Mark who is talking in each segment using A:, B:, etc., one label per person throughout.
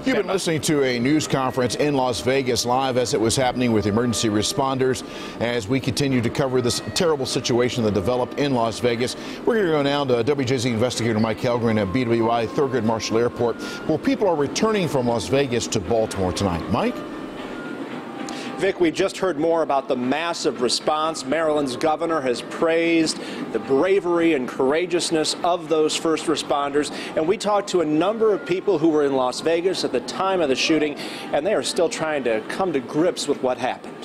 A: You've been listening to a news conference in Las Vegas live as it was happening with emergency responders as we continue to cover this terrible situation that developed in Las Vegas. We're going to go now to WJZ investigator Mike Helgren at BWI Thurgood Marshall Airport, where people are returning from Las Vegas to Baltimore tonight. Mike?
B: Vic, we just heard more about the massive response. Maryland's governor has praised the bravery and courageousness of those first responders. And we talked to a number of people who were in Las Vegas at the time of the shooting, and they are still trying to come to grips with what happened.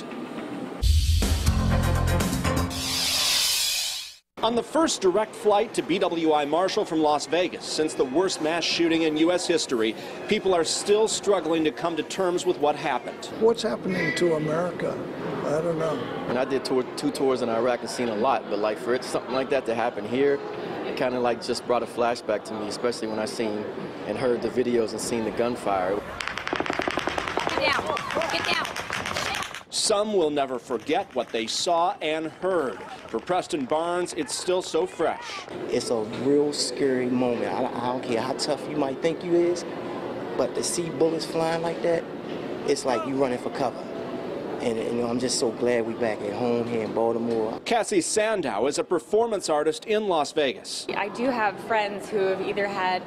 B: On the first direct flight to BWI Marshall from Las Vegas since the worst mass shooting in U.S. history, people are still struggling to come to terms with what happened.
C: What's happening to America? I don't know.
D: And I did two tours in Iraq and seen a lot, but like for something like that to happen here, it kind of like just brought a flashback to me, especially when I seen and heard the videos and seen the gunfire.
E: Get down. Get down.
B: Some will never forget what they saw and heard. For Preston Barnes, it's still so fresh.
F: It's a real scary moment. I don't care how tough you might think you is, but to see bullets flying like that, it's like you running for cover. And you know, I'm just so glad we back at home here in Baltimore.
B: Cassie Sandow is a performance artist in Las Vegas.
E: I do have friends who have either had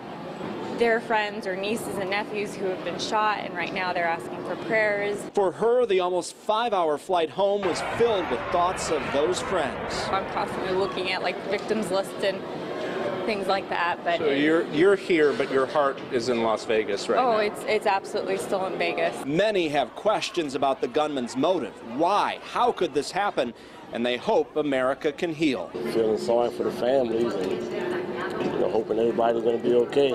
E: their friends or nieces and nephews who have been shot, and right now they're asking for prayers.
B: For her, the almost 5-hour flight home was filled with thoughts of those friends.
E: I'm constantly looking at like victims list and things like that. But
G: so you're here, but your heart is in Las Vegas right now.
E: Oh, it's absolutely still in Vegas.
B: Many have questions about the gunman's motive. Why? How could this happen? And they hope America can heal.
H: Feeling sorry for the families and hoping everybody's going to be okay.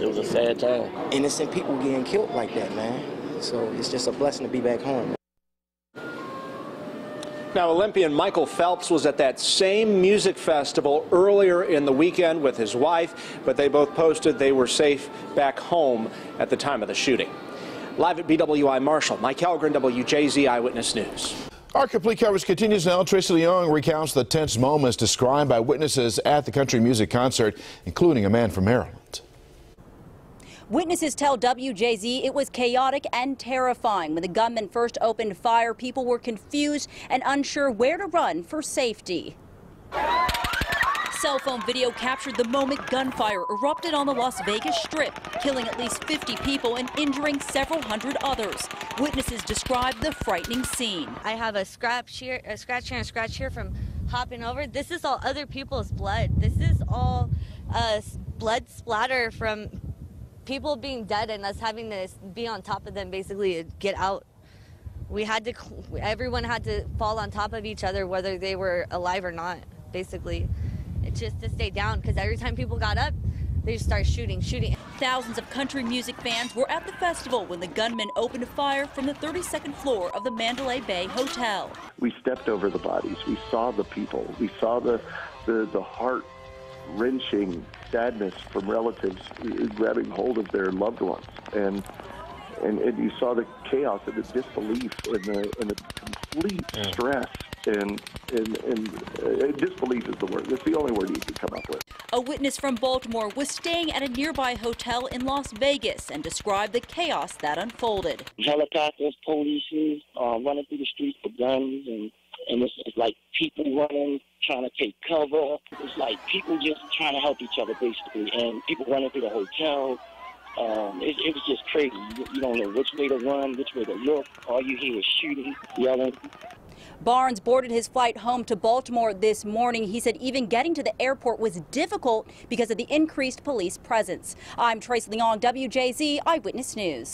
H: It was a sad time.
F: Innocent people getting killed like that, man. So it's just a blessing to be back home.
B: Now, Olympian Michael Phelps was at that same music festival earlier in the weekend with his wife, but they both posted they were safe back home at the time of the shooting. Live at BWI Marshall, Mike Helgren, WJZ Eyewitness News.
A: Our complete coverage continues now. Tracy Leong recounts the tense moments described by witnesses at the country music concert, including a man from Maryland.
I: Witnesses tell WJZ it was chaotic and terrifying. When the gunman first opened fire, people were confused and unsure where to run for safety. Cell phone video captured the moment gunfire erupted on the Las Vegas Strip, killing at least 50 people and injuring several hundred others. Witnesses described the frightening scene.
J: I have a scratch here and a scratch here from hopping over. This is all other people's blood. This is all blood splatter from people being dead and us having to be on top of them, basically to get out. Everyone had to fall on top of each other, whether they were alive or not, basically. It's just to stay down, because every time people got up, they just started shooting.
I: Thousands of country music fans were at the festival when the gunman opened fire from the 32nd floor of the Mandalay Bay Hotel.
K: We stepped over the bodies. We saw the people. We saw the heart-wrenching sadness from relatives grabbing hold of their loved ones. And you saw the chaos and the disbelief and the complete stress. And disbelief is the word. It's the only word you can come up with.
I: A witness from Baltimore was staying at a nearby hotel in Las Vegas and described the chaos that unfolded.
H: Helicopters, police, running through the streets with guns, and it's like people running, trying to take cover. It's like people just trying to help each other, basically, and people running through the hotel. It was just crazy. You don't know which way to run, which way to look. All you hear is shooting, yelling.
I: Barnes boarded his flight home to Baltimore this morning. He said even getting to the airport was difficult because of the increased police presence. I'm Tracy Leong, WJZ Eyewitness News.